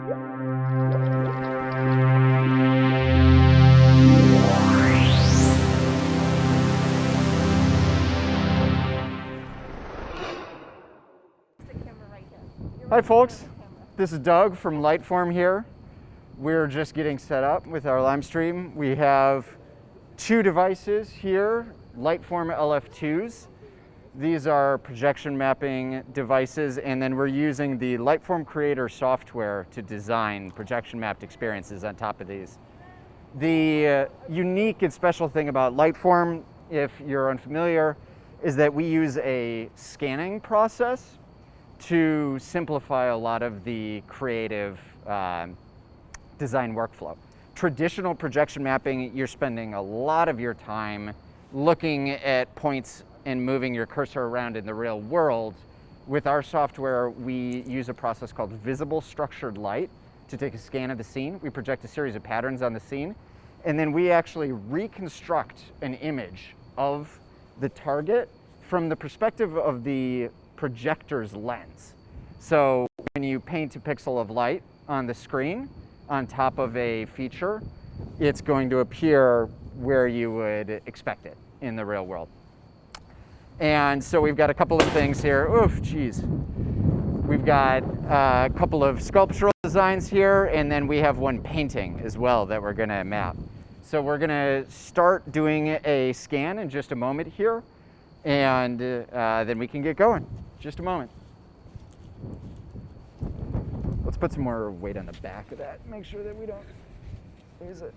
Hi folks, this is Doug from Lightform here. We're just getting set up with our Lime stream. We have two devices here, Lightform LF2s. These are projection mapping devices, and then we're using the Lightform Creator software to design projection mapped experiences on top of these. The unique and special thing about Lightform, if you're unfamiliar, is that we use a scanning process to simplify a lot of the creative design workflow. Traditional projection mapping, you're spending a lot of your time looking at points and moving your cursor around in the real world. With our software, we use a process called visible structured light to take a scan of the scene. We project a series of patterns on the scene, and then we actually reconstruct an image of the target from the perspective of the projector's lens. So when you paint a pixel of light on the screen on top of a feature, it's going to appear where you would expect it in the real world. And so we've got a couple of things here. Oof, geez. We've got a couple of sculptural designs here, and then we have one painting as well that we're gonna map. So we're gonna start doing a scan in just a moment here, and then we can get going. Just a moment. Let's put some more weight on the back of that. Make sure that we don't lose it.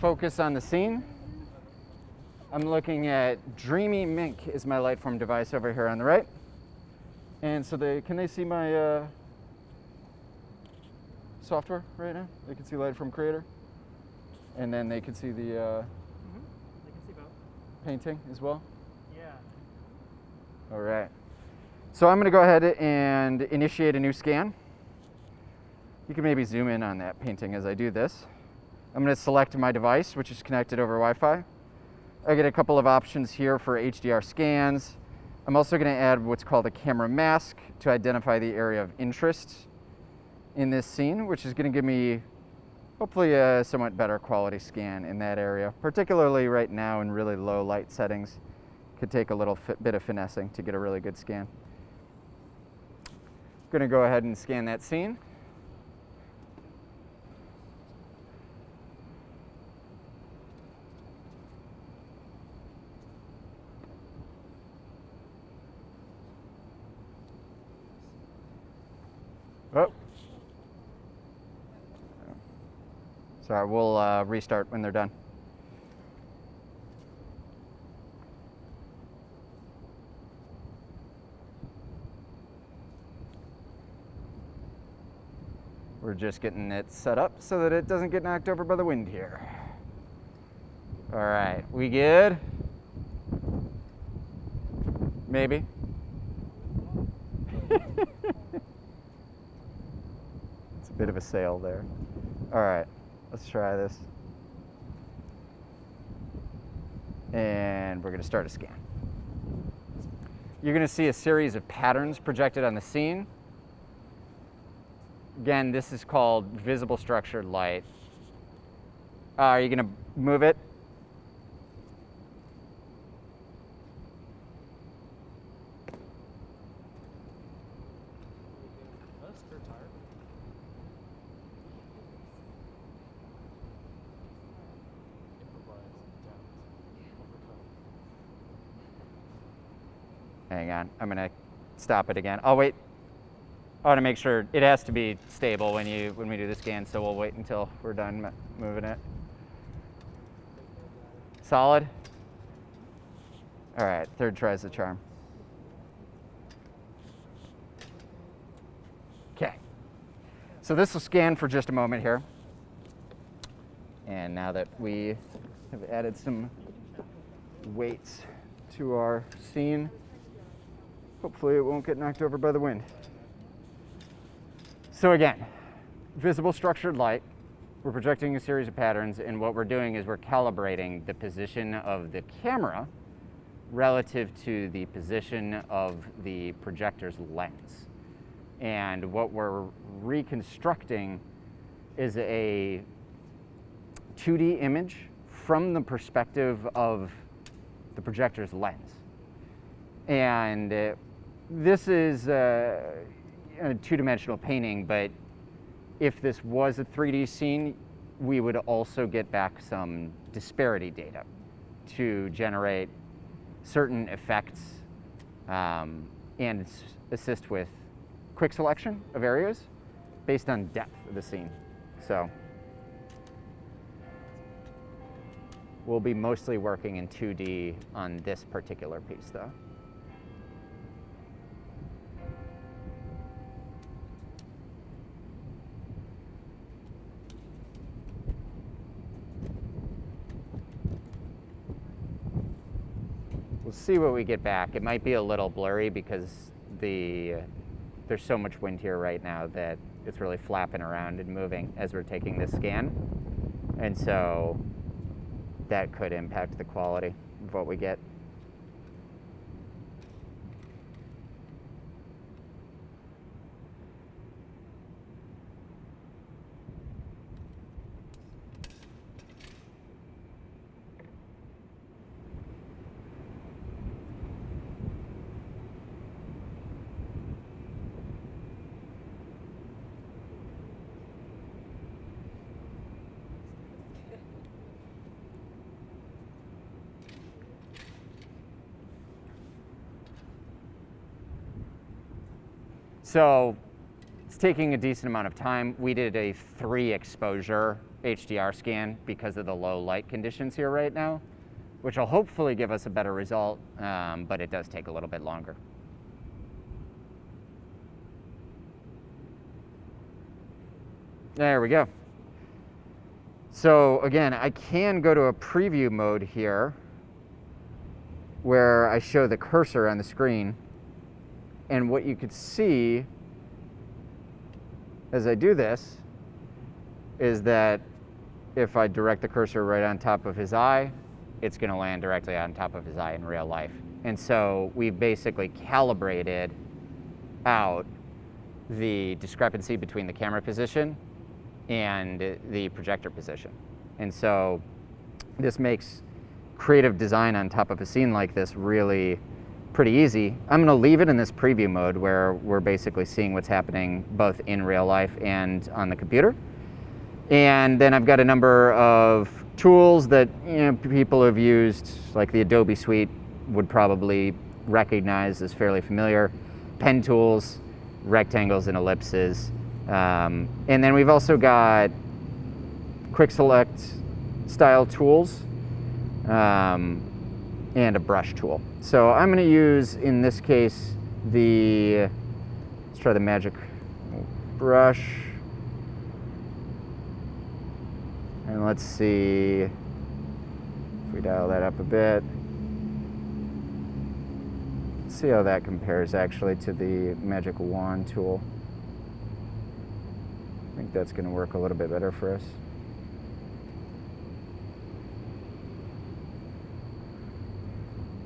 Focus on the scene. I'm looking at Dreamy Mink is my Lightform device over here on the right. And so can they see my software right now? They can see Lightform Creator. And then they can see the they can see both. Painting as well. Yeah. All right. So I'm going to go ahead and initiate a new scan. You can maybe zoom in on that painting as I do this. I'm going to select my device, which is connected over Wi-Fi. I get a couple of options here for HDR scans. I'm also going to add what's called a camera mask to identify the area of interest in this scene, which is going to give me hopefully a somewhat better quality scan in that area, particularly right now in really low light settings. Could take a little bit of finessing to get a really good scan. I'm going to go ahead and scan that scene. Oh. Sorry, we'll restart when they're done. We're just getting it set up so that it doesn't get knocked over by the wind here. All right, we good? Maybe. Bit of a sail there. All right, let's try this. And we're gonna start a scan. You're gonna see a series of patterns projected on the scene. Again, this is called visible structured light. Are you gonna move it? Hang on, I'm gonna stop it again. I'll wait. I want to make sure it has to be stable when we do the scan, so we'll wait until we're done moving it. Solid? All right, third tries the charm. So this will scan for just a moment here. And now that we have added some weights to our scene, hopefully it won't get knocked over by the wind. So again, visible structured light. We're projecting a series of patterns, and what we're doing is we're calibrating the position of the camera relative to the position of the projector's lens. And what we're reconstructing is a 2D image from the perspective of the projector's lens. And this is a two-dimensional painting, but if this was a 3D scene, we would also get back some disparity data to generate certain effects and assist with quick selection of areas based on depth of the scene. So we'll be mostly working in 2D on this particular piece though. We'll see what we get back. It might be a little blurry because there's so much wind here right now that it's really flapping around and moving as we're taking this scan. And so that could impact the quality of what we get. So it's taking a decent amount of time. We did a 3 exposure HDR scan because of the low light conditions here right now, which will hopefully give us a better result, but it does take a little bit longer. There we go. So again, I can go to a preview mode here where I show the cursor on the screen. And what you could see as I do this is that if I direct the cursor right on top of his eye, it's going to land directly on top of his eye in real life. And so we've basically calibrated out the discrepancy between the camera position and the projector position. And so this makes creative design on top of a scene like this really pretty easy. I'm going to leave it in this preview mode where we're basically seeing what's happening both in real life and on the computer. And then I've got a number of tools that people have used, like the Adobe suite would probably recognize as fairly familiar. Pen tools, rectangles and ellipses. And then we've also got quick select style tools. And a brush tool. So I'm going to use, in this case, let's try the magic brush. And let's see if we dial that up a bit. Let's see how that compares actually to the magic wand tool. I think that's going to work a little bit better for us.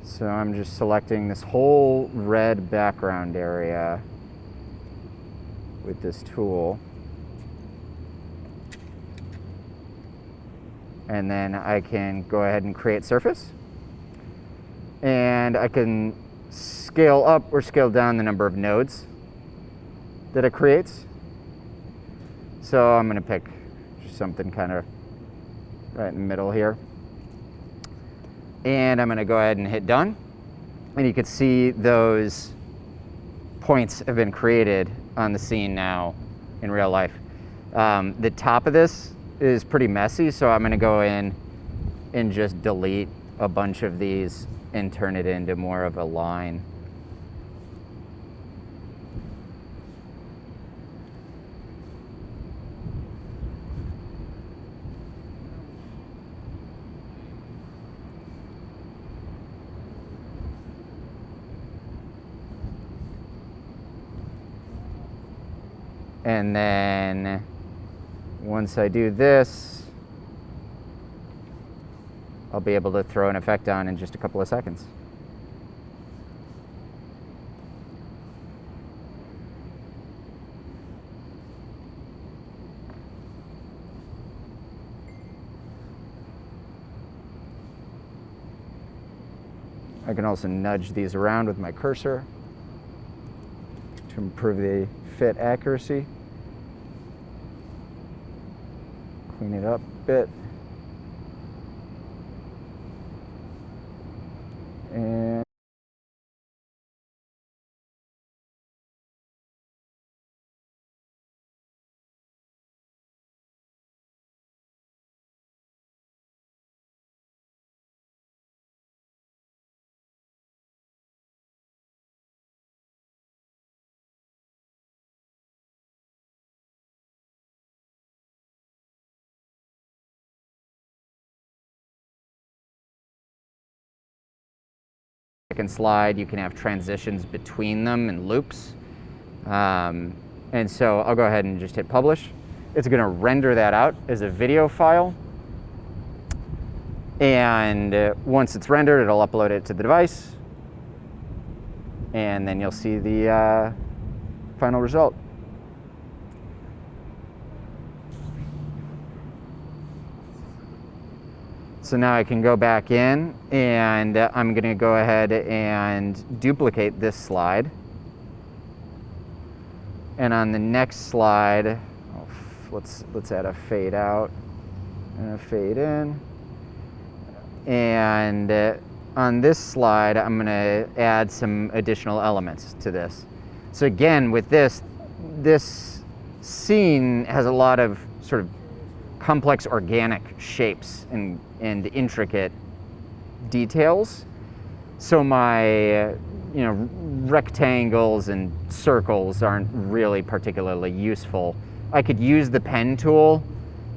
So I'm just selecting this whole red background area with this tool. And then I can go ahead and create surface. And I can scale up or scale down the number of nodes that it creates. So I'm going to pick something kind of right in the middle here. And I'm going to go ahead and hit done. And you can see those points have been created on the scene now in real life. The top of this is pretty messy, so I'm going to go in and just delete a bunch of these and turn it into more of a line. And then once I do this, I'll be able to throw an effect on in just a couple of seconds. I can also nudge these around with my cursor to improve the fit accuracy. Clean it up a bit. And second slide, you can have transitions between them and loops. And so I'll go ahead and just hit publish. It's going to render that out as a video file. And once it's rendered, it'll upload it to the device. And then you'll see the final result. So now I can go back in and I'm going to go ahead and duplicate this slide. And on the next slide, let's add a fade out and a fade in. And on this slide, I'm going to add some additional elements to this. So again, with this scene has a lot of sort of complex organic shapes and intricate details. So my rectangles and circles aren't really particularly useful. I could use the pen tool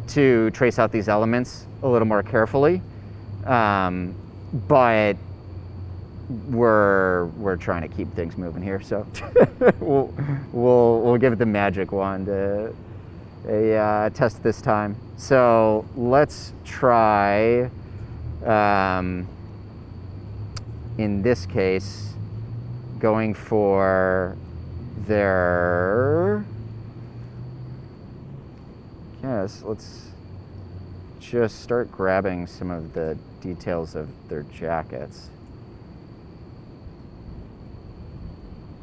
to trace out these elements a little more carefully, but we're trying to keep things moving here, so we'll give it the magic wand a test this time. So let's try, in this case, going for their, yes, let's just start grabbing some of the details of their jackets.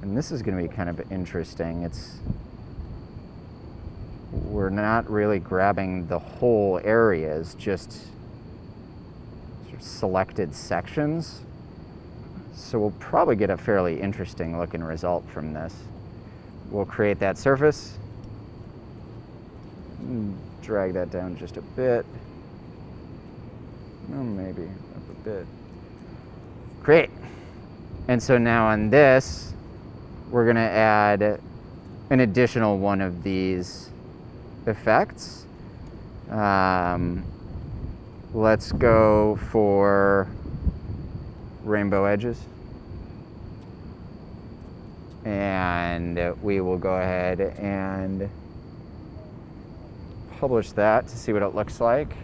And this is going to be kind of interesting. We're not really grabbing the whole areas, just sort of selected sections. So we'll probably get a fairly interesting looking result from this. We'll create that surface, drag that down just a bit. Oh, maybe up a bit. Great. And so now on this, we're going to add an additional one of these effects. Let's go for rainbow edges. And we will go ahead and publish that to see what it looks like.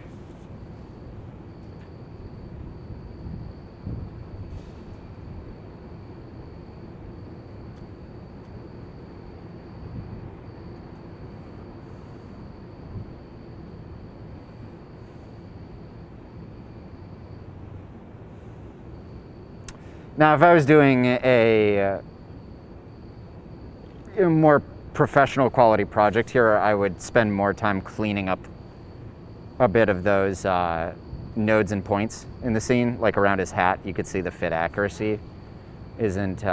Now, if I was doing a more professional quality project here, I would spend more time cleaning up a bit of those nodes and points in the scene, like around his hat. You could see the fit accuracy isn't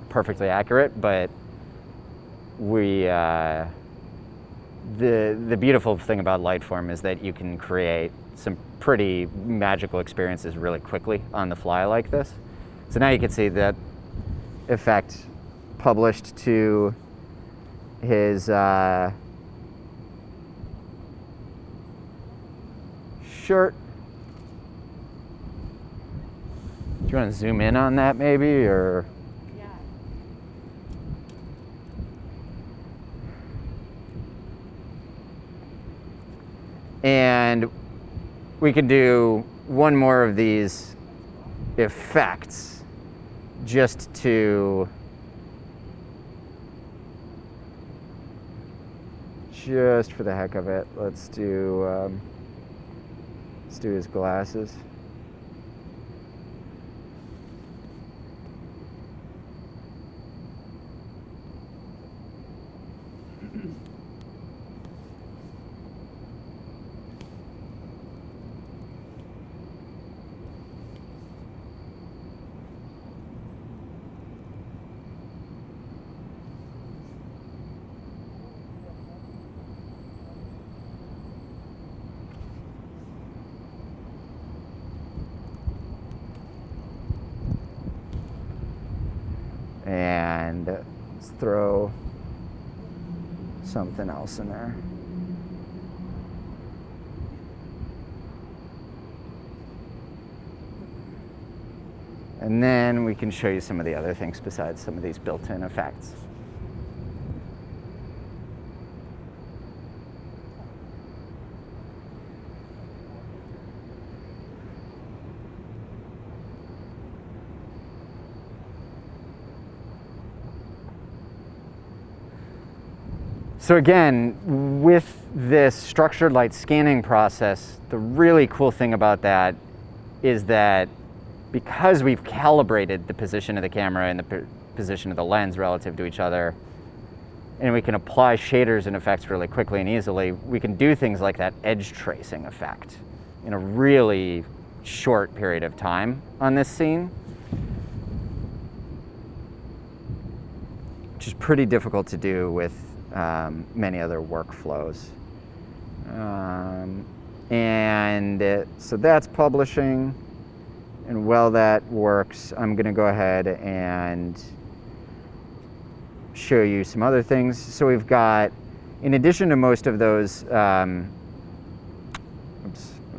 perfectly accurate, but the beautiful thing about Lightform is that you can create some pretty magical experiences really quickly on the fly like this. So now you can see that effect published to his shirt. Do you want to zoom in on that maybe, or? And we can do one more of these effects just to just for the heck of it. Let's do his glasses. And let's throw something else in there. And then we can show you some of the other things besides some of these built-in effects. So again, with this structured light scanning process, the really cool thing about that is that because we've calibrated the position of the camera and the position of the lens relative to each other, and we can apply shaders and effects really quickly and easily, we can do things like that edge tracing effect in a really short period of time on this scene, which is pretty difficult to do with many other workflows. So that's publishing. And while that works, I'm going to go ahead and show you some other things. So we've got, in addition to most of those, let's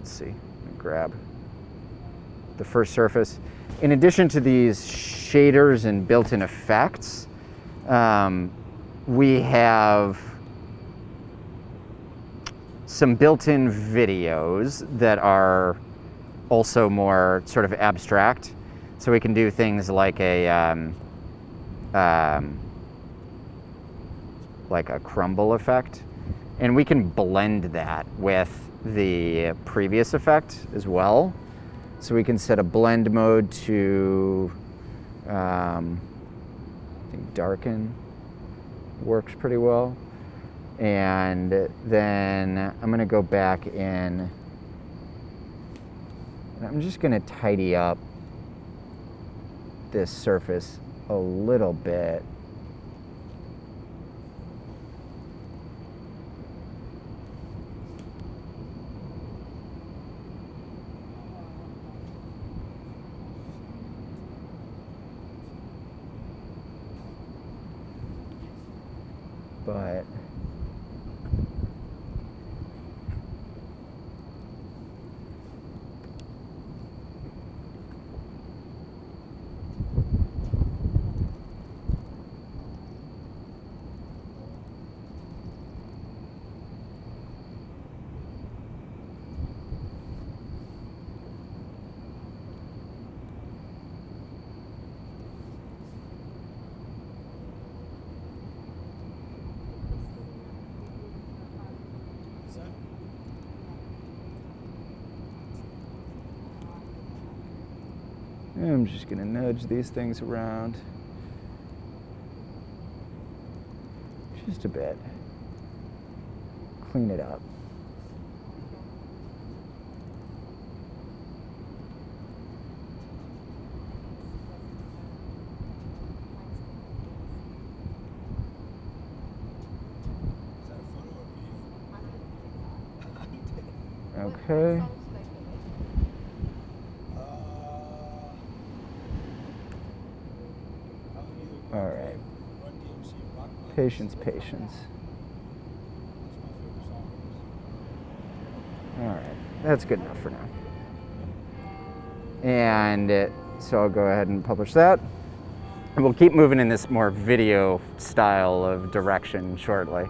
see, let me grab the first surface. In addition to these shaders and built-in effects, we have some built-in videos that are also more sort of abstract. So we can do things like a crumble effect, and we can blend that with the previous effect as well. So we can set a blend mode to I think darken works pretty well. And then I'm gonna go back in and I'm just gonna tidy up this surface a little bit. But I'm just gonna nudge these things around just a bit, clean it up. Okay. All right. Patience, patience. All right, that's good enough for now. And so I'll go ahead and publish that. And we'll keep moving in this more video style of direction shortly.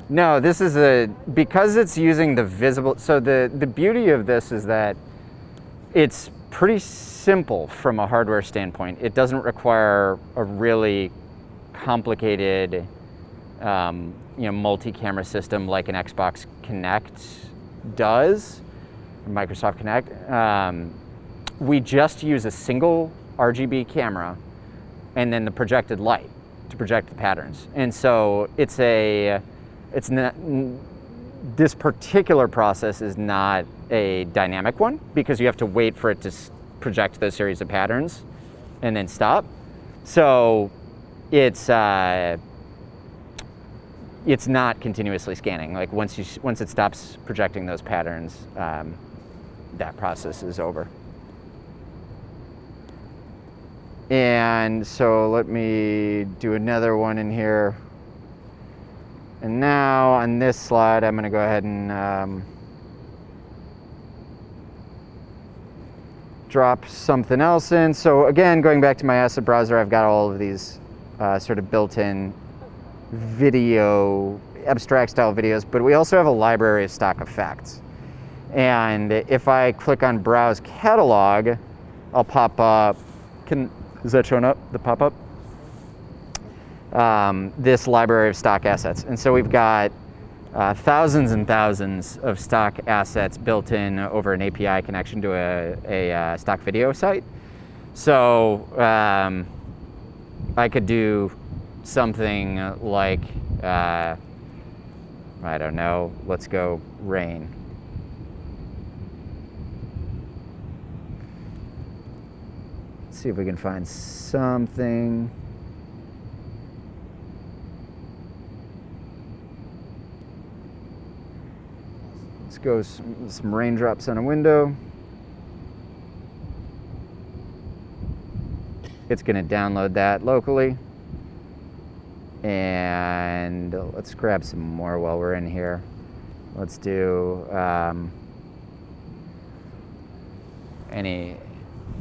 No, this is because it's using the visible, so the beauty of this is that it's pretty simple from a hardware standpoint. It doesn't require a really complicated multi-camera system like an Xbox Kinect does, or Microsoft Kinect. We just use a single RGB camera and then the projected light to project the patterns. And so it's not, this particular process is not a dynamic one because you have to wait for it to project those series of patterns and then stop. So it's not continuously scanning. Like once it stops projecting those patterns, that process is over. And so let me do another one in here. And now on this slide, I'm going to go ahead and drop something else in. So again, going back to my asset browser, I've got all of these sort of built-in video, abstract style videos, but we also have a library of stock effects. And if I click on Browse Catalog, I'll pop up, is that showing up, the pop-up? This library of stock assets. And so we've got thousands and thousands of stock assets built in over an API connection to a stock video site. So I could do something like, I don't know, let's go rain. Let's see if we can find something. Let's go some raindrops on a window. It's going to download that locally. And let's grab some more while we're in here. Let's do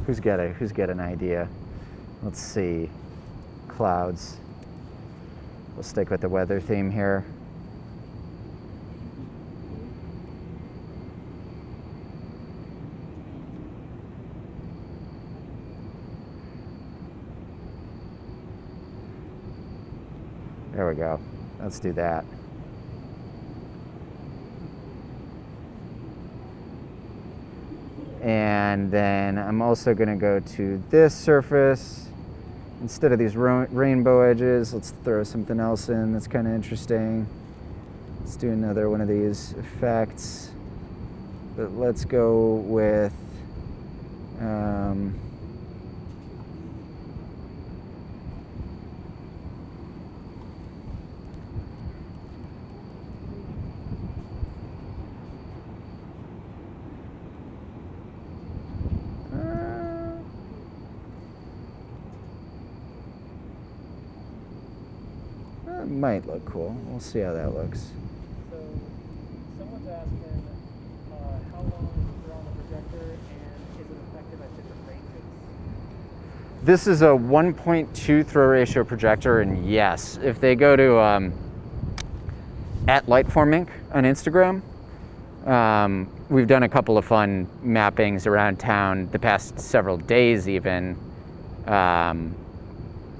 who's got an idea? Let's see. Clouds. We'll stick with the weather theme here. There we go. Let's do that. And then I'm also going to go to this surface. Instead of these rainbow edges, let's throw something else in that's kind of interesting. Let's do another one of these effects. But let's go with might look cool. We'll see how that looks. So someone's asking how long is it on the projector and is it effective at different ranges? This is a 1.2 throw ratio projector, and yes, if they go to at Lightform Inc. on Instagram, we've done a couple of fun mappings around town the past several days even.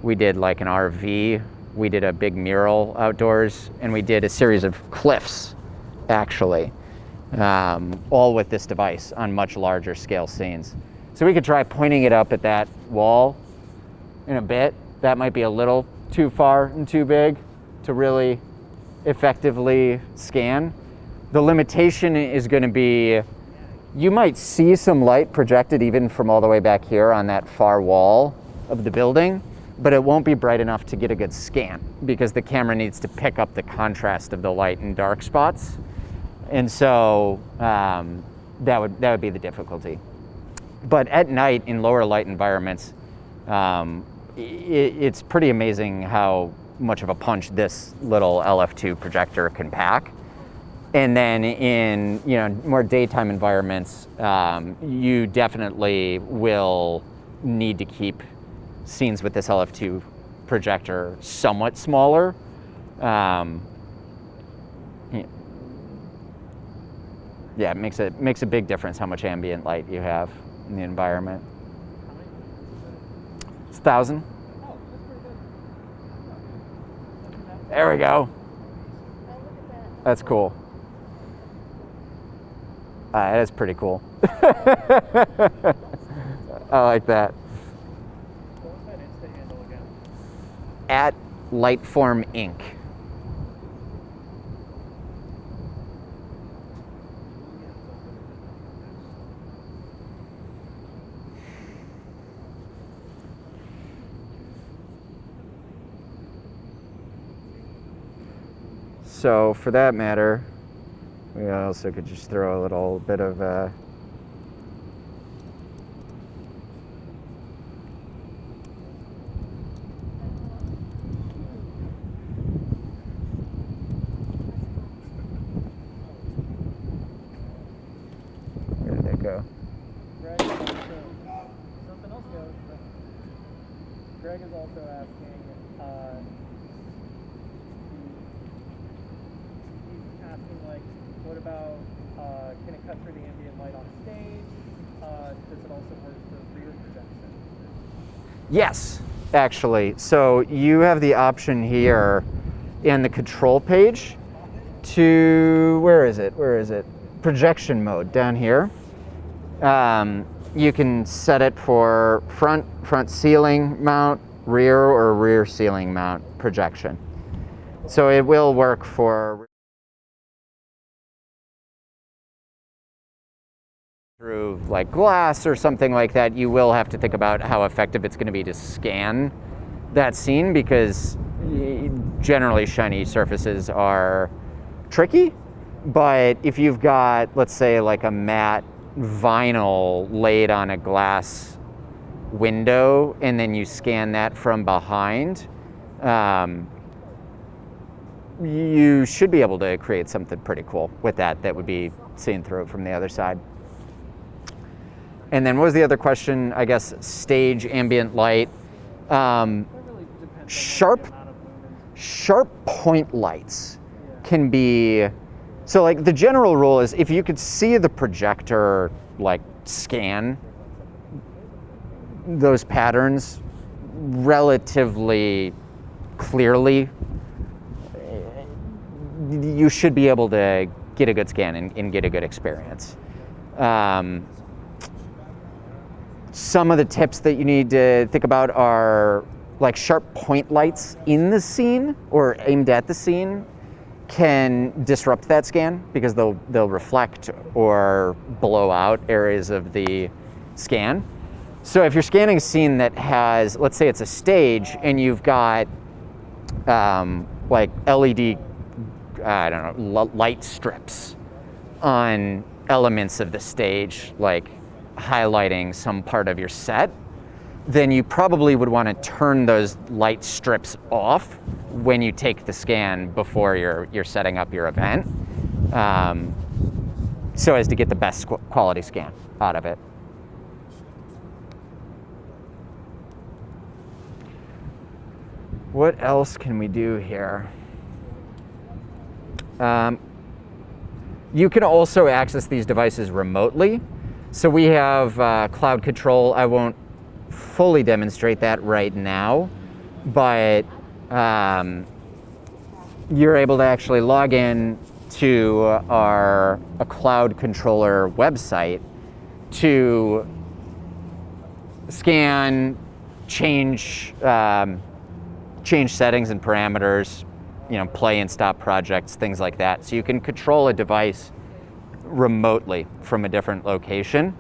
We did like an RV. We did a big mural outdoors, and we did a series of cliffs, actually, all with this device on much larger scale scenes. So we could try pointing it up at that wall in a bit. That might be a little too far and too big to really effectively scan. The limitation is going to be, you might see some light projected even from all the way back here on that far wall of the building, but it won't be bright enough to get a good scan because the camera needs to pick up the contrast of the light and dark spots. And so that would be the difficulty. But at night in lower light environments, it's pretty amazing how much of a punch this little LF2 projector can pack. And then in more daytime environments, you definitely will need to keep scenes with this LF2 projector somewhat smaller. Yeah, it makes a big difference how much ambient light you have in the environment. How many lumens is it? It's 1,000. Oh, that's pretty good. Wasn't that There we go. Oh, look at that. That's cool. That is pretty cool. I like that. What was that Insta handle again? At Lightform Inc. So for that matter, we also could just throw a little bit of where did that go? Greg is also, something else goes. Greg is also asking, he's asking like, what about, can it cut through the ambient light on stage? Does it also work for rear projection? Yes, actually. So you have the option here in the control page to, where is it? Projection mode down here. You can set it for front ceiling mount, rear or rear ceiling mount projection. So it will work for through like glass or something like that. You will have to think about how effective it's going to be to scan that scene, because generally shiny surfaces are tricky. But if you've got, let's say, like a matte vinyl laid on a glass window and then you scan that from behind, you should be able to create something pretty cool with that would be seen through from the other side. And then what was the other question? I guess stage ambient light. That really depends Sharp on the amount of lumens. Sharp point lights can be, so like the general rule is if you could see the projector like scan those patterns relatively clearly, you should be able to get a good scan and get a good experience. Some of the tips that you need to think about are like sharp point lights in the scene or aimed at the scene can disrupt that scan because they'll reflect or blow out areas of the scan. So if you're scanning a scene that has, let's say it's a stage and you've got like LED, I don't know, light strips on elements of the stage, like highlighting some part of your set, then you probably would want to turn those light strips off when you take the scan before you're setting up your event, so as to get the best quality scan out of it. What else can we do here? You can also access these devices remotely. So we have cloud control. I won't fully demonstrate that right now, but you're able to actually log in to a cloud controller website to scan, change settings and parameters, play and stop projects, things like that. So you can control a device remotely from a different location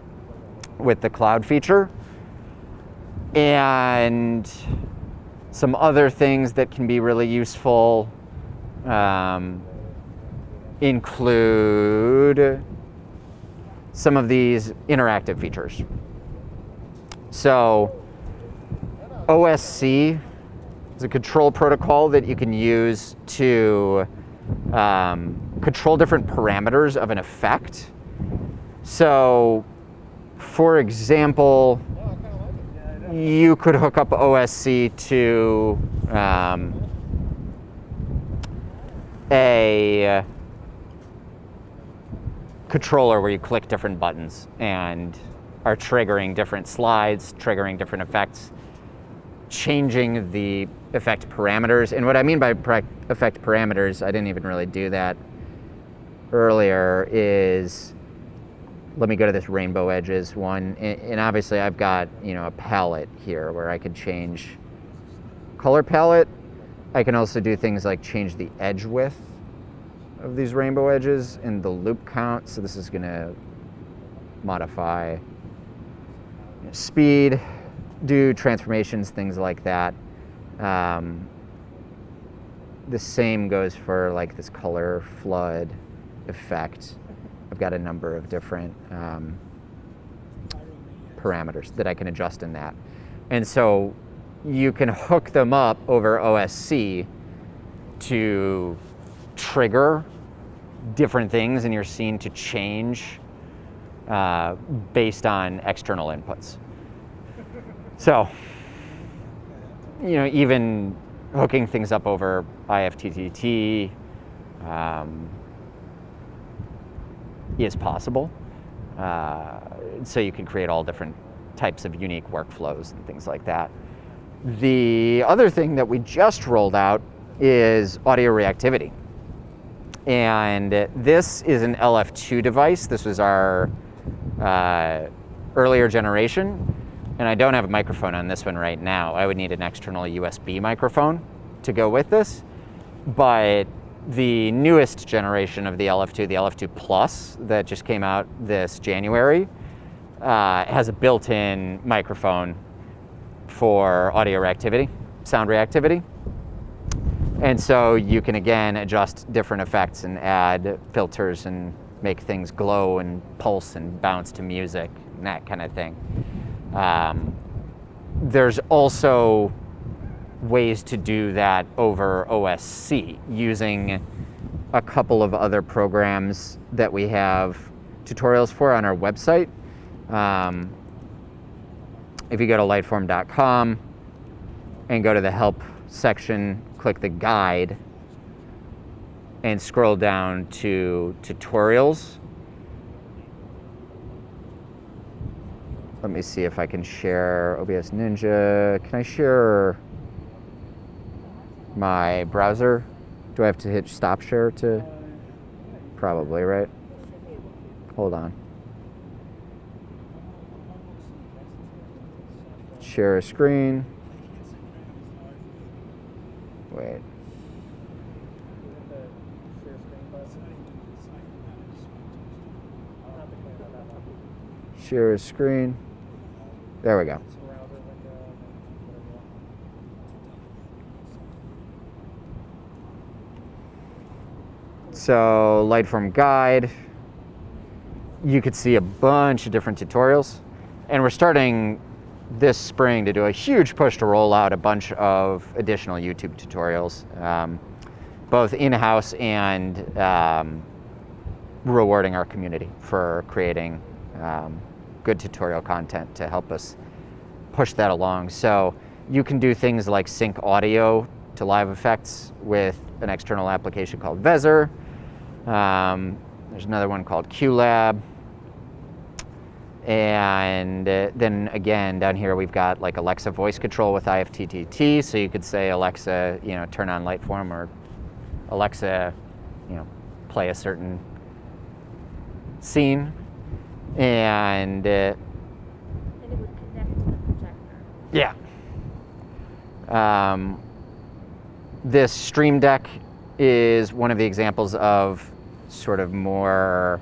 with the cloud feature. And some other things that can be really useful include some of these interactive features. So OSC is a control protocol that you can use to control different parameters of an effect. So, for example, you could hook up OSC to a controller where you click different buttons and are triggering different slides, triggering different effects, changing the effect parameters. And what I mean by effect parameters, I didn't even really do that earlier, is let me go to this rainbow edges one. And obviously I've got, a palette here where I could change color palette. I can also do things like change the edge width of these rainbow edges and the loop count. So this is gonna modify speed, do transformations, things like that. The same goes for like this color flood effect. I've got a number of different parameters that I can adjust in that. And so you can hook them up over OSC to trigger different things in your scene to change based on external inputs. So, even hooking things up over IFTTT is possible. So you can create all different types of unique workflows and things like that. The other thing that we just rolled out is audio reactivity. And this is an LF2 device. This was our earlier generation. And I don't have a microphone on this one right now. I would need an external USB microphone to go with this. But the newest generation of the LF2, the LF2 Plus, that just came out this January, has a built-in microphone for audio reactivity, sound reactivity. And so you can, again, adjust different effects and add filters and make things glow and pulse and bounce to music and that kind of thing. There's also ways to do that over OSC using a couple of other programs that we have tutorials for on our website. If you go to lightform.com and go to the help section, click the guide and scroll down to tutorials. Let me see if I can share OBS Ninja. Can I share my browser? Do I have to hit stop share to? Probably, right? Hold on. Share a screen. Wait. Share a screen. There we go. So Lightform guide, you could see a bunch of different tutorials, and we're starting this spring to do a huge push to roll out a bunch of additional YouTube tutorials, both in-house and rewarding our community for creating good tutorial content to help us push that along. So you can do things like sync audio to live effects with an external application called Vezzer. There's another one called QLab. And then again, down here we've got like Alexa voice control with IFTTT. So you could say, Alexa, turn on Lightform, or Alexa, play a certain scene. And And it would connect to the projector. yeah. This Stream Deck is one of the examples of sort of more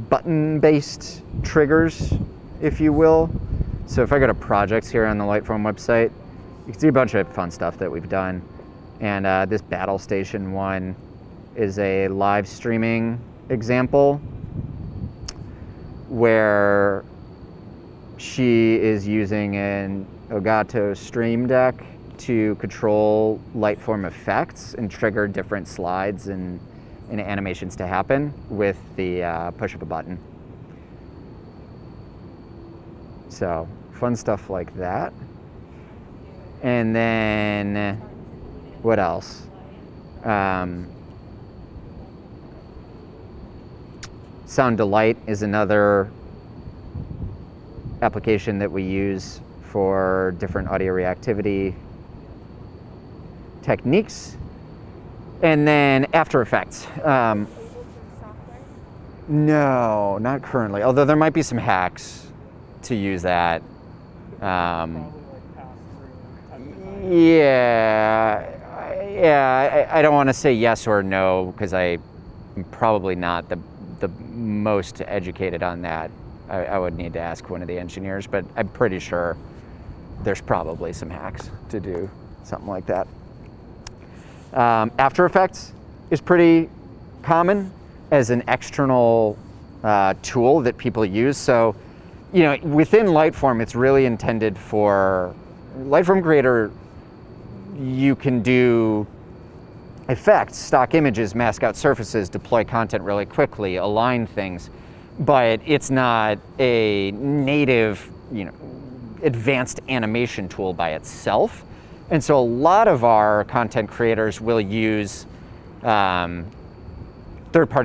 button-based triggers, if you will. So if I go to projects here on the Lightform website, you can see a bunch of fun stuff that we've done. And this Battle Station one is a live streaming example where she is using an Elgato Stream Deck to control Lightform effects and trigger different slides and animations to happen with the push of a button. So fun stuff like that. And then what else? Sound Delight is another application that we use for different audio reactivity techniques. And then After Effects. Ableton software? No, not currently. Although there might be some hacks to use that. Probably like pass through type design. Yeah, I don't want to say yes or no because I'm probably not the most educated on that. I would need to ask one of the engineers, but I'm pretty sure there's probably some hacks to do something like that. After Effects is pretty common as an external tool that people use. So, you know, within Lightform, it's really intended for Lightform Creator. You can do effects, stock images, mask out surfaces, deploy content really quickly, align things, but it's not a native, you know, advanced animation tool by itself. And so a lot of our content creators will use third-party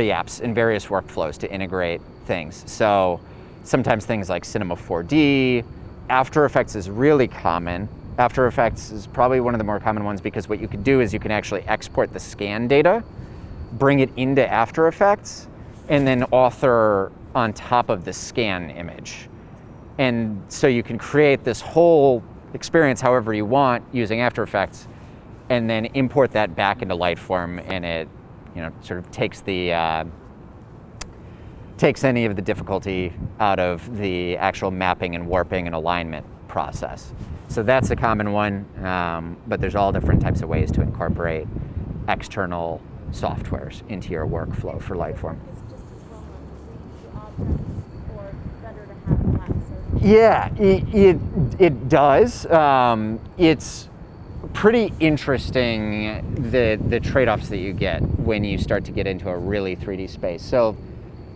apps in various workflows to integrate things. So sometimes things like Cinema 4D, After Effects is really common. After Effects is probably one of the more common ones because what you could do is you can actually export the scan data, bring it into After Effects, and then author on top of the scan image. And so you can create this whole experience however you want using After Effects, and then import that back into Lightform, and it, you know, sort of takes the takes any of the difficulty out of the actual mapping and warping and alignment process. So that's a common one, but there's all different types of ways to incorporate external softwares into your workflow for Lightform. It's just as well on 3D objects, or better to have flat surfaces? Yeah, it does. It's pretty interesting the trade-offs that you get when you start to get into a really 3D space. So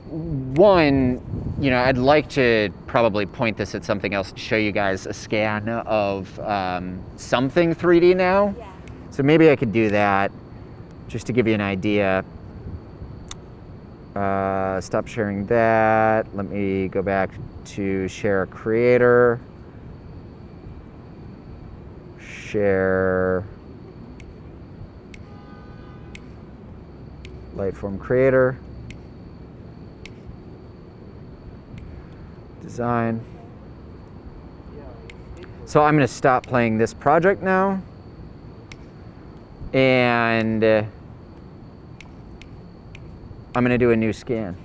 one, you know, I'd like to probably point this at something else to show you guys a scan of something 3D now. Yeah. So maybe I could do that just to give you an idea. Stop sharing that. Let me go back to share creator. Share Lightform creator. Design. So I'm going to stop playing this project now, and I'm going to do a new scan.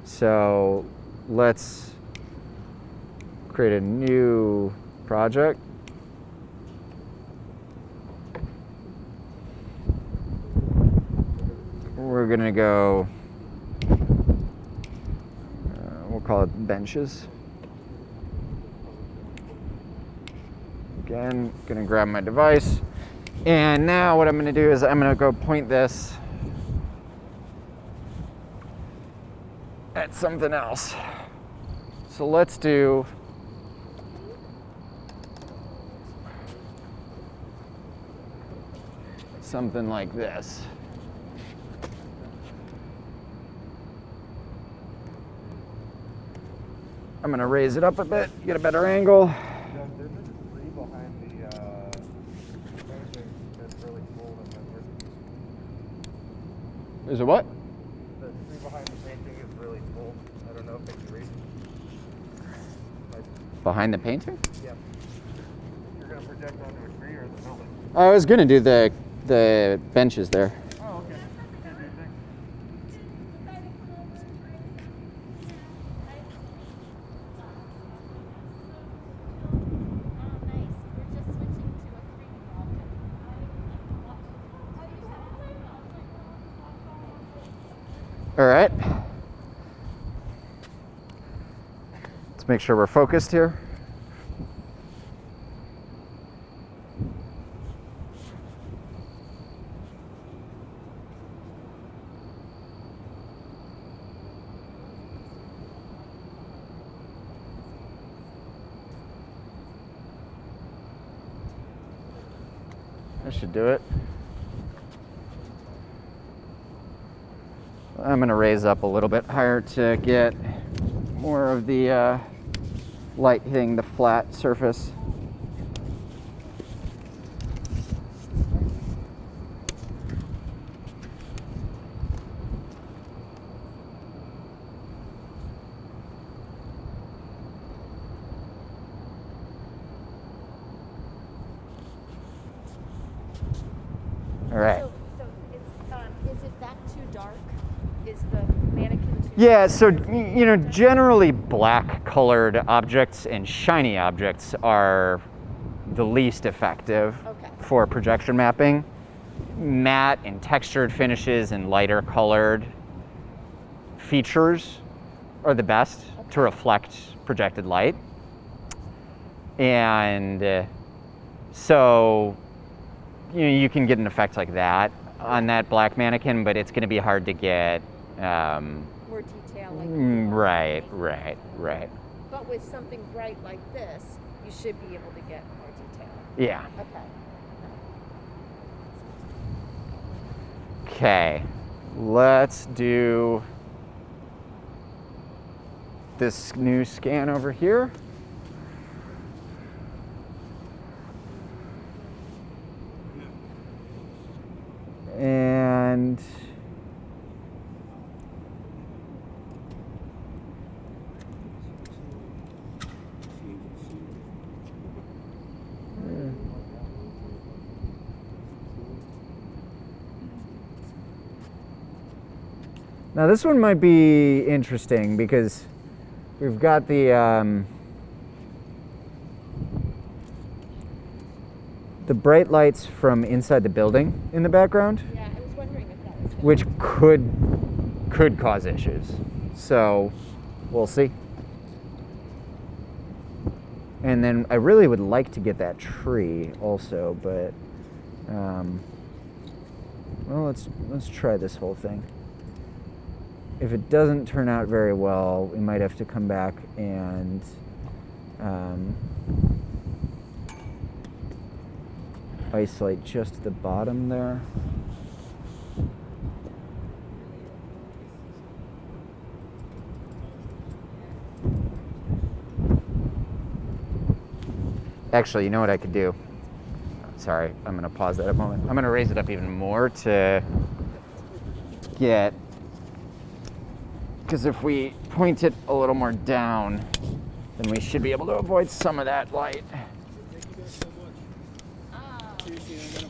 So let's create a new project. We're going to go, we'll call it benches. Again, gonna grab my device. And now what I'm gonna do is I'm gonna go point this at something else. So let's do something like this. I'm gonna raise it up a bit, get a better angle. There's a tree behind the painting that's really cool. There's a what? The tree behind the painting is really cool. I don't know if they can read. Behind the painting? Yeah. You're going to project onto a tree or the building? I was gonna do the benches there. Oh, okay. Can't do anything. All right. Let's make sure we're focused here. That should do it. I'm gonna raise up a little bit higher to get more of the light hitting the flat surface. All right. So is it that too dark? Is the mannequin too Yeah, so you know, generally black colored objects and shiny objects are the least effective Okay. for projection mapping. Matte and textured finishes and lighter colored features are the best to reflect projected light. And so you can get an effect like that on that black mannequin, but it's going to be hard to get. more detail? Like Right. But with something bright like this, you should be able to get more detail. Yeah. Okay. Okay. Let's do this new scan over here. And now this one might be interesting because we've got the bright lights from inside the building in the background, Yeah, I was wondering if that was which could cause issues. So we'll see. And then I really would like to get that tree also, but well, let's try this whole thing. If it doesn't turn out very well, we might have to come back and isolate just the bottom there. Actually, you know what I could do? Sorry, I'm gonna pause that a moment. I'm gonna raise it up even more to get, because if we point it a little more down, then we should be able to avoid some of that light.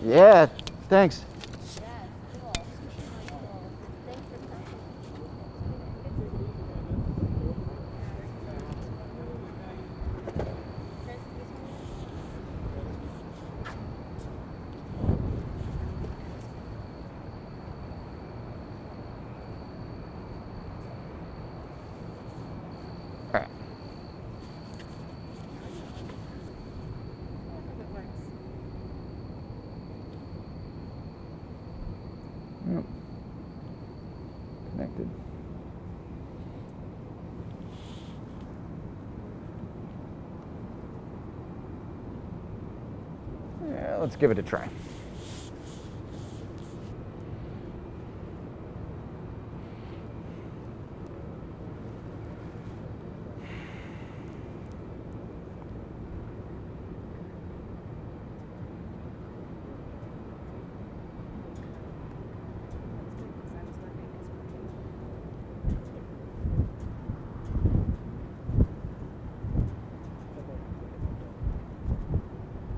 Yeah, thanks. Yeah, it's cool. Really cool. Thanks for coming. All right. If it works. Yep. Connected. Yeah, let's give it a try.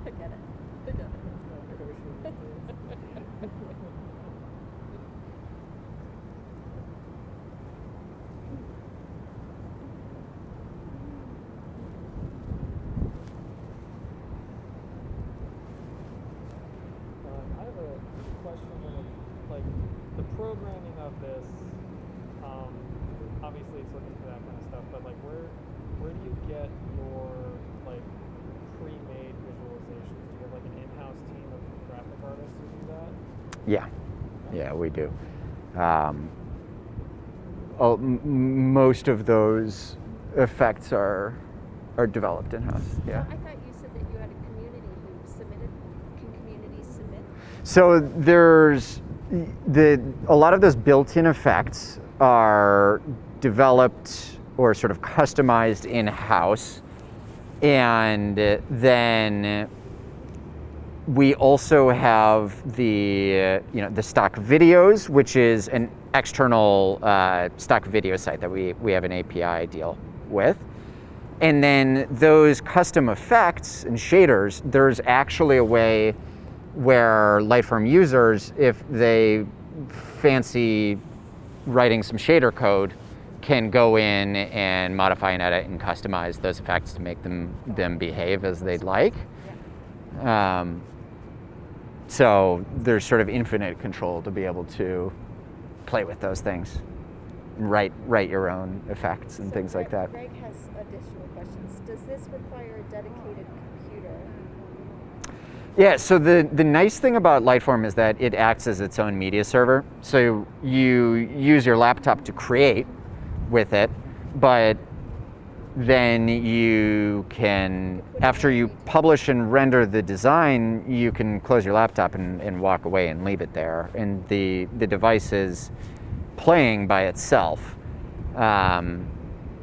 I get it. I have a question on like the programming of this. Obviously, it's looking for that kind of stuff, but like, where do you get your like pre-made visualizations? Do you have like an in-house team of graphic artists who do that? Yeah, we do. Most of those effects are developed in-house. Yeah. I thought you said that you had a community who submitted. Can communities submit? So there's A lot of those built-in effects are developed or sort of customized in-house, and then we also have the the stock videos, which is an external stock video site that we have an API deal with. And then those custom effects and shaders, there's actually a way where Lightform users, if they fancy writing some shader code, can go in and modify and edit and customize those effects to make them behave as they'd like. So there's sort of infinite control to be able to play with those things, write your own effects and things like that. Greg has additional questions. Does this require a dedicated computer? Yeah, so the nice thing about Lightform is that it acts as its own media server. So you use your laptop to create with it, but then you can, after you publish and render the design, you can close your laptop and walk away and leave it there. And the device is playing by itself. Even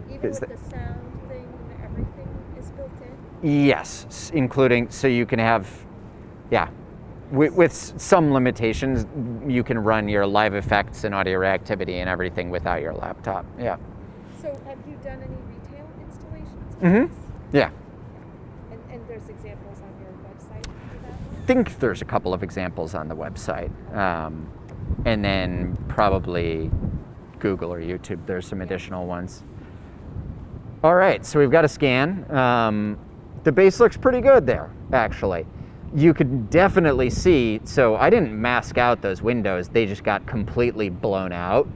with the sound thing, everything is built in? Yes, including, so you can have, with some limitations, you can run your live effects and audio reactivity and everything without your laptop, yeah. So have you done any retail installations? Mm-hmm. Yeah. And there's examples on your website for that? I think there's a couple of examples on the website. And then probably Google or YouTube, there's some additional ones. All right, so we've got a scan. The base looks pretty good there, actually. You could definitely see, so I didn't mask out those windows, they just got completely blown out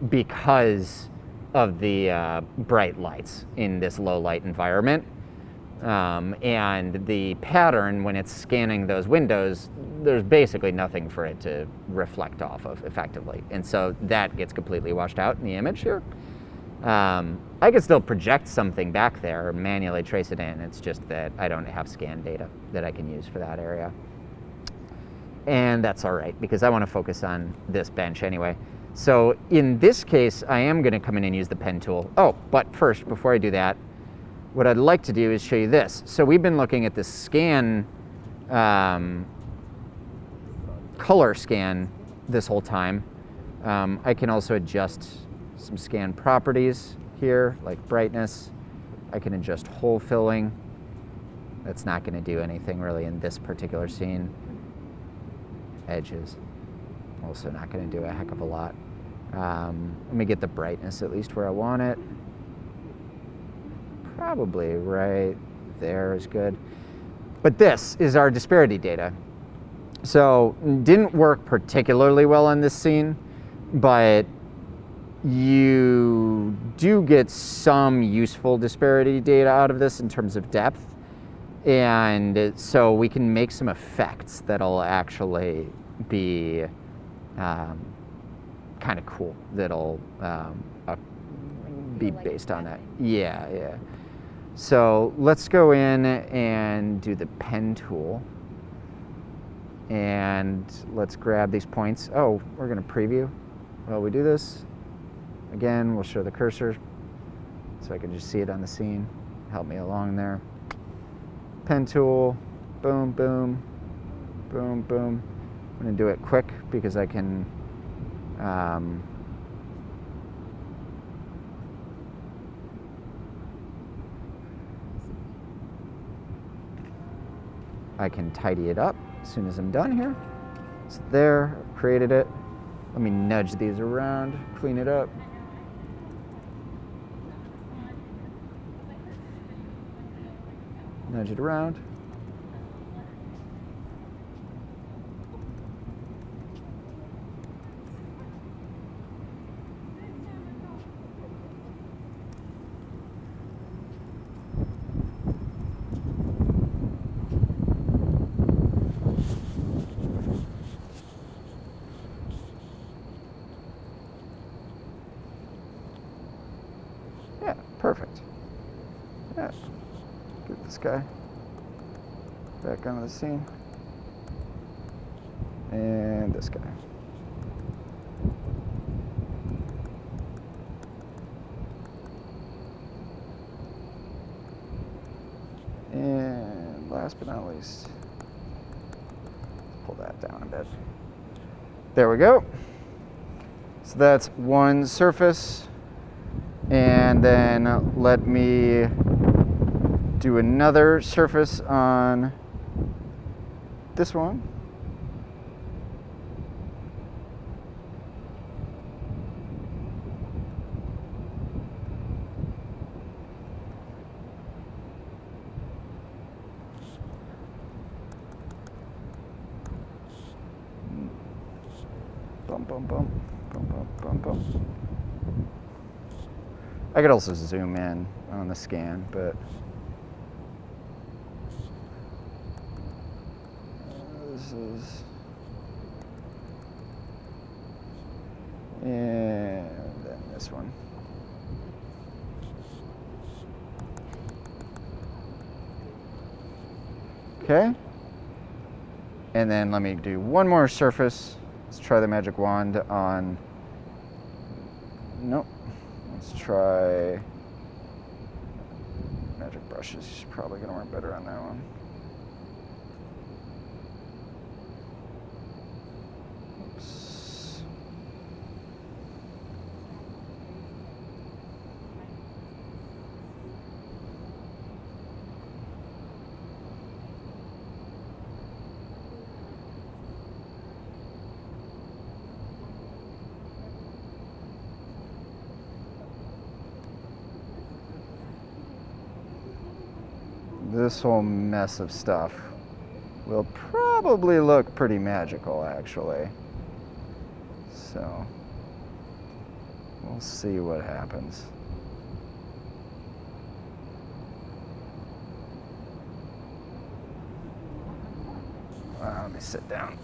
because of the bright lights in this low light environment. And the pattern, when it's scanning those windows, there's basically nothing for it to reflect off of effectively. And so that gets completely washed out in the image here. I could still project something back there or manually trace it in. It's just that I don't have scan data that I can use for that area. And that's all right, because I want to focus on this bench anyway. So in this case, I am going to come in and use the pen tool. Oh, but first, before I do that, what I'd like to do is show you this. So we've been looking at this scan, color scan this whole time. I can also adjust some scan properties here, like brightness. I can adjust hole filling. That's not going to do anything really in this particular scene. Edges, also not going to do a heck of a lot. Let me get the brightness at least where I want it. Probably right there is good. But this is our disparity data. So didn't work particularly well on this scene, but you do get some useful disparity data out of this in terms of depth. And so we can make some effects that'll actually be kind of cool, that'll be based on that. Yeah. So let's go in and do the pen tool. And let's grab these points. Oh, we're going to preview while we do this. Again, we'll show the cursor so I can just see it on the scene. Help me along there. Pen tool, boom, boom, boom, boom. I'm going to do it quick because I can tidy it up as soon as I'm done here. So there, I've created it. Let me nudge these around, clean it up. Nudge it around. Yeah, perfect. Yeah. Get this guy back onto the scene. And this guy. And last but not least, pull that down a bit. There we go. So that's one surface. And then let me do another surface on this one. Bump, bump, bump, bump, bump, bump, bump. I could also zoom in on the scan, but this is, and then this one. Okay. And then let me do one more surface. Let's try the magic wand on, nope. Let's try magic brushes. Probably gonna work better on that one. Oops. This whole mess of stuff will probably look pretty magical, actually. So we'll see what happens. Let me sit down.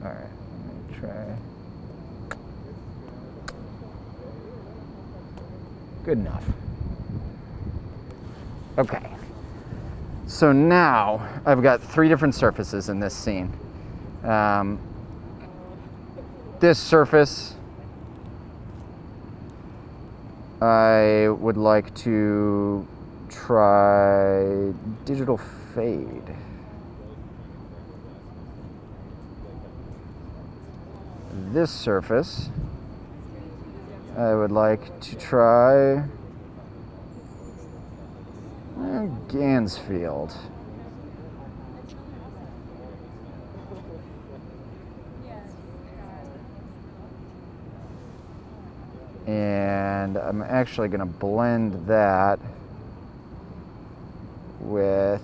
All right, let me try. Good enough. Okay. So now I've got 3 different surfaces in this scene. This surface, I would like to try digital fade. This surface, I would like to try Gansfield. And I'm actually going to blend that with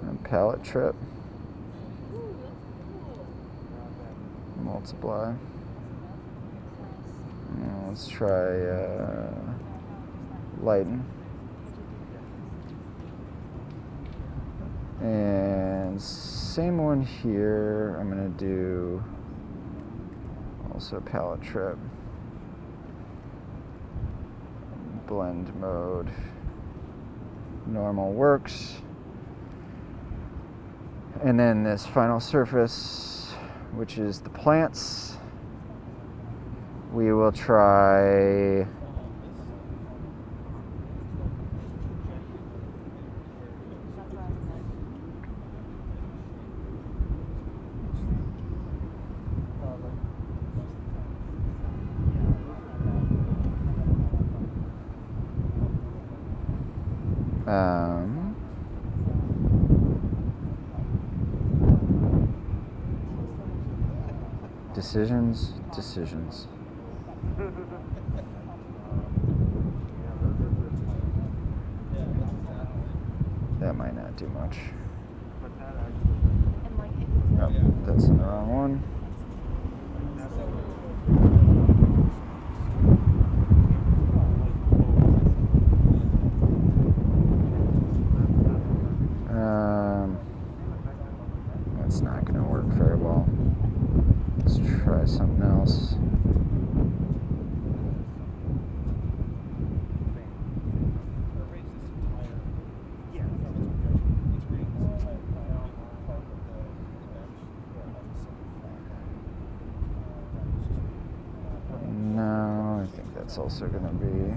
a palette trip. Multiply. And let's try lighten. And same one here. I'm going to do also palette trip. Blend mode. Normal works. And then this final surface, which is the plants, we will try decisions. That might not do much. But that actually. And like if it's Oh, that's the wrong one. That's not going to work very well. Let's try something else. No, I think that's also going to be.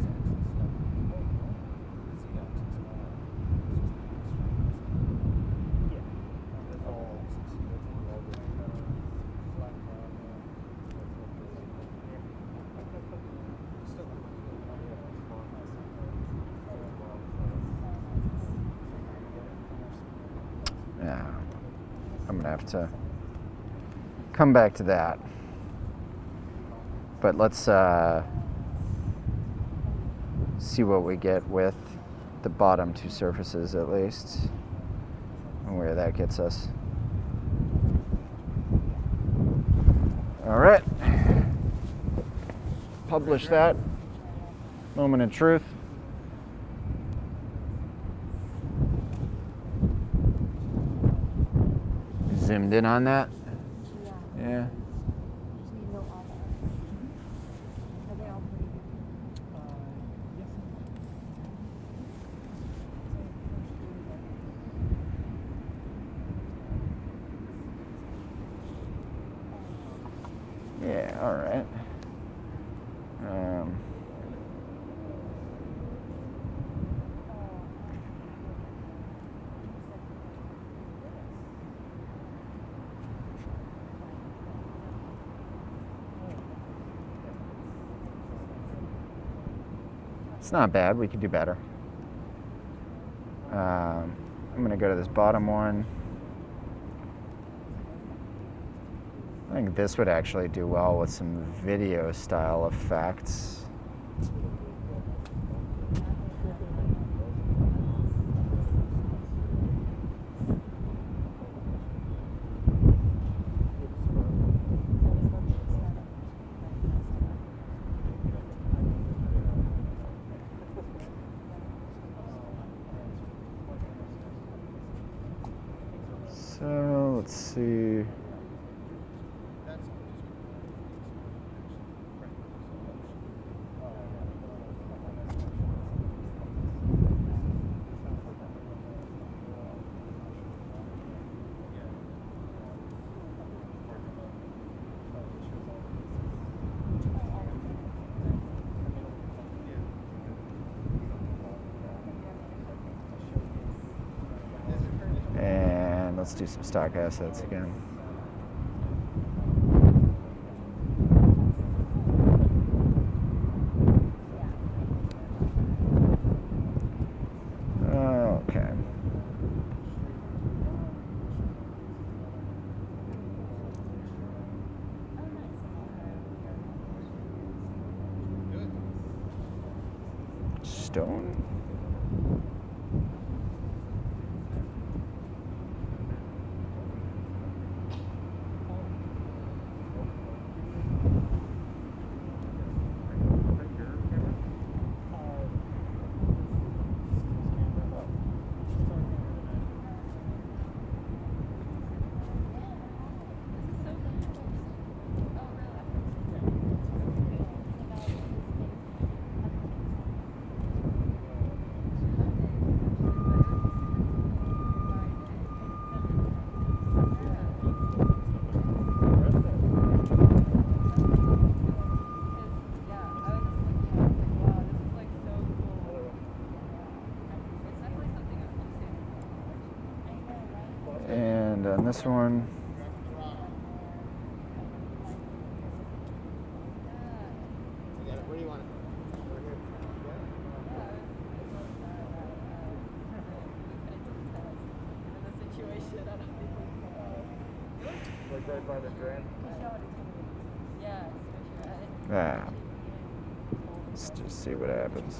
Yeah, I'm gonna have to come back to that. But let's see what we get with the bottom two surfaces at least, and where that gets us. All right, publish that. Moment of truth. Zoomed in on that? yeah. Yeah. So you know all that. Are they all pretty Yeah, all right. It's not bad. We could do better. I'm going to go to this bottom one. I think this would actually do well with some video style effects. So let's see. And let's do some stock assets again. Okay. Stone. And on this one, Where do you want it? Over here. Like right by the drain. let's just see what happens.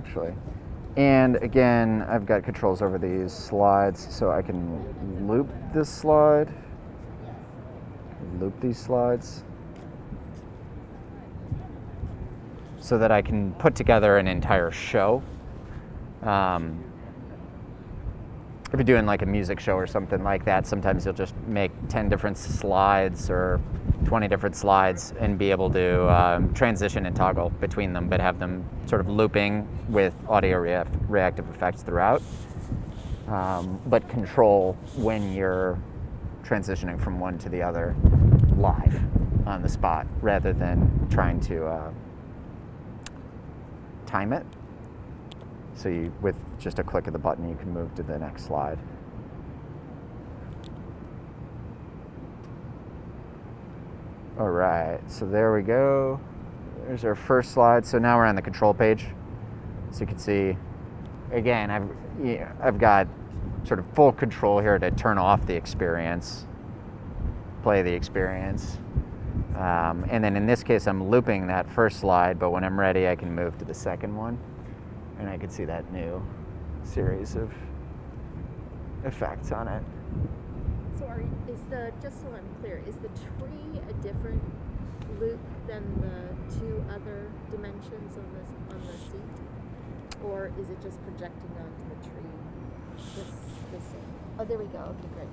actually. And again, I've got controls over these slides, so I can loop this slide, loop these slides, so that I can put together an entire show. If you're doing like a music show or something like that, sometimes you'll just make 10 different slides or 20 different slides and be able to transition and toggle between them, but have them sort of looping with audio reactive effects throughout, but control when you're transitioning from one to the other live on the spot rather than trying to time it. So you, with just a click of the button, you can move to the next slide. All right, so there we go. There's our first slide. So now we're on the control page. So you can see, again, I've got sort of full control here to turn off the experience, play the experience. And then in this case, I'm looping that first slide, but when I'm ready, I can move to the second one. And I can see that new series of effects on it. So just so I'm clear, is the tree a different loop than the two other dimensions on the seat? Or is it just projecting onto the tree? This oh, there we go. Okay, great.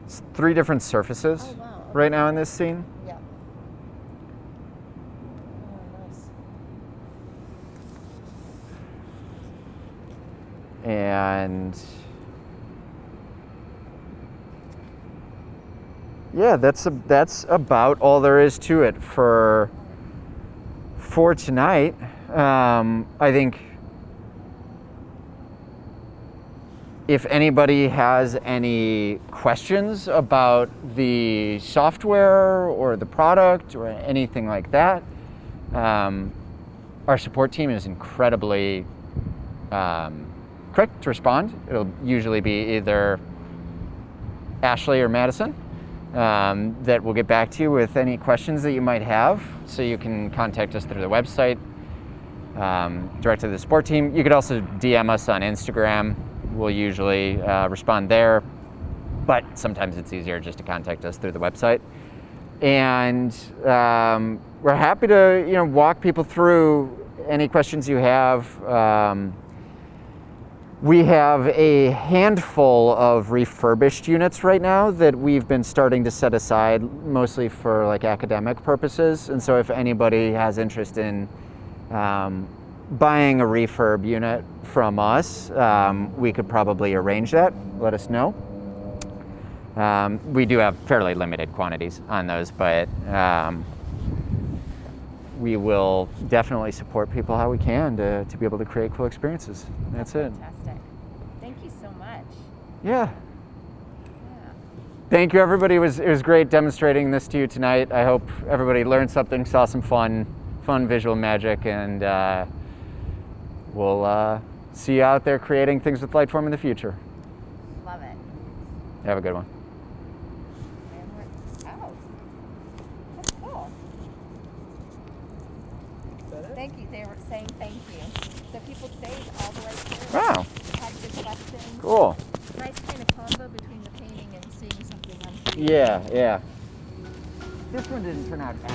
It's 3 different surfaces right now in this scene. Yeah. Oh, nice. And yeah, that's about all there is to it for tonight. I think if anybody has any questions about the software or the product or anything like that, our support team is incredibly quick to respond. It'll usually be either Ashley or Madison that will get back to you with any questions that you might have. So you can contact us through the website, direct to the support team. You could also DM us on Instagram. We'll usually respond there, but sometimes it's easier just to contact us through the website. And we're happy to walk people through any questions you have. We have a handful of refurbished units right now that we've been starting to set aside mostly for like academic purposes. And so if anybody has interest in buying a refurb unit from us, we could probably arrange that. Let us know. We do have fairly limited quantities on those, but we will definitely support people how we can to be able to create cool experiences. That's it. Fantastic. Thank you so much. Yeah. Thank you, everybody. It was great demonstrating this to you tonight. I hope everybody learned something, saw some fun visual magic, and we'll see you out there creating things with Lightform in the future. Love it. Have a good one. And oh, that's cool. Thank you. They were saying thank you. So people stayed all the way through. Wow. Had good questions. Cool. Nice kind of combo between the painting and seeing something on TV. Yeah. This one didn't turn out as